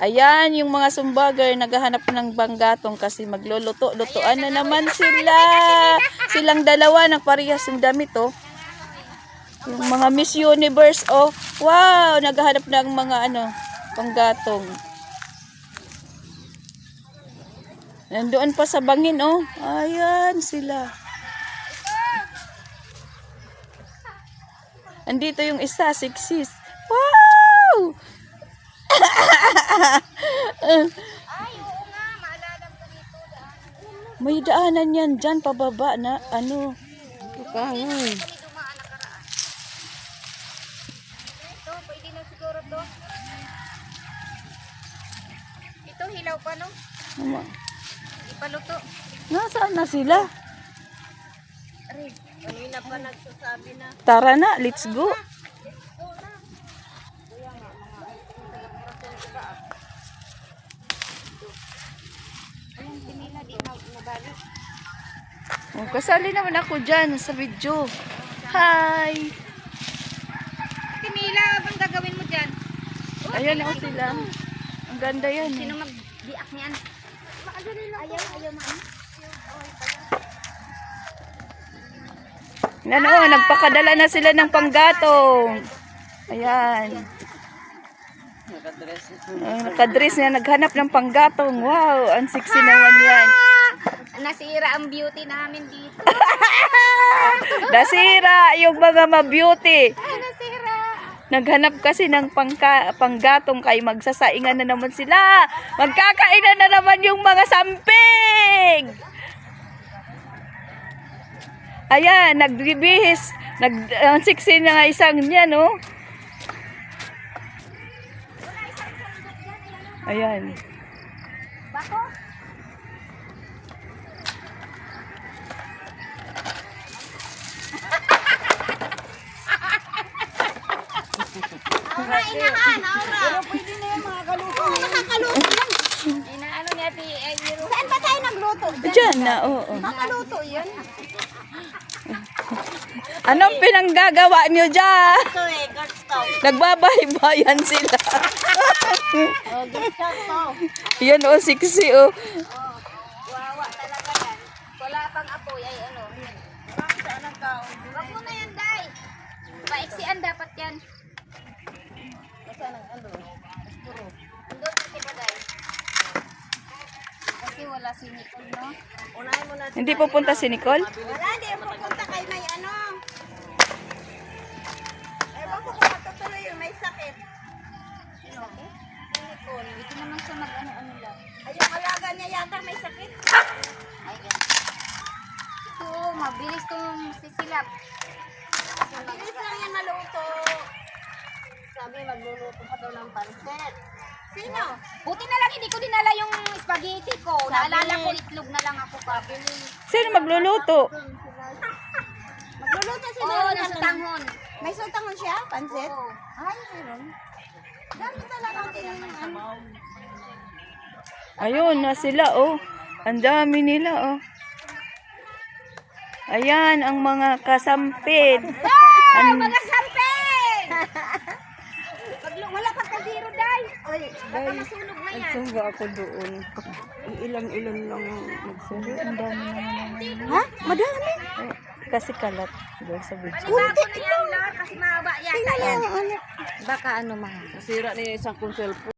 Ayan, yung mga sumbager naghahanap ng banggatong kasi magluluto-lutoan na naman sila. Silang dalawa nagparehas ng damit, oh. Yung mga Miss Universe, oh. Wow, naghahanap ng mga panggatong. Nandoon pa sa bangin, oh. Ayan sila. Andito yung isa, sexy. Wow! Ay, oo nga, maalala ko dito daan. May daanan yan dyan, pababa na, Kami dumaan nakaraan. Ito, pwede na siguro to. Ito, hilaw pa, no? Ipaluto. Nasaan na sila? Aray, kanina pa nagsasabi na. Tara na, let's go. Ayun, pinila, di nabalik. Oh, kasali naman ako dyan sa video. Hi! Pinila, bang gagawin mo dyan? Ayan ako sila. Ang ganda yan. Sino mag-biak niyan? Ayaw, ma'am. Yan o, nagpakadala na sila ng panggatong. Ayan. Nakadress na, naghanap ng panggatong. Wow, ang sexy naman yan. Nasira ang beauty namin dito. Nasira yung mga ma-beauty. Ay, nasira. Naghanap kasi ng panggatong kay magsasaingan na naman sila. Magkakainan na naman yung mga samping. Ayan, nagbibihis. Ang sexy na nga isang niya, no? Ayan. Bako? Aura, inahan, aura. Pero pwede na yung mga kaluto. Oo, nakakaluto lang. Inaano niya, saan ba tayo nagluto? Diyan na, oo. Nakakaluto yan. Anong pinanggagawa nyo dyan? Ito eh, Girl Scout. Nagbabaybayan sila. Oh, Girl Scout to. Yan o, sexy o. Wawa talaga yan. Wala pang apoy, ay ano. Saan ang kaon? Wag mo na yan, Day. Paiksian dapat yan. Saan ang ano? Andun kasi ba, Day? Kasi wala si Nicole, no? Unahin mo na. Hindi pupunta si Nicole? Wala, di pupunta kay may ano. Ewan ko kung matutuloy yung may sakit. Sino? Si Nicole. Ito naman siya mag-ano-ano lang. Ay, yung alaga niya yata may sakit. Ay, yan. Ito, mabilis itong sisilap. Mabilis lang yan maluto. Sabi, magluluto pa daw ng pansit. Sino? Buti na lang hindi ko dinala yung spaghetti ko. Naalala ko, itlog na lang ako pabili. Sino magluluto? Magluluto sila. Oo, nasa tanghon. May sutangon siya? Pansit? Oo. Ay, meron. Dami talaga ano. Ayun na sila oh. Ang dami nila oh. Ayan ang mga kasampid. Mga samping! Wala kang kaldero, Day. Ay, baka masunog na yan. Nagsumba ako doon. Ilang-ilang lang nagsubo. Ang dami naman. Ha? Madami? Kasi kalat doon sa video. Panibago na yan, Lord, kasi mahaba yata yan. Baka mahal. Nasira niya isang kong cellphone.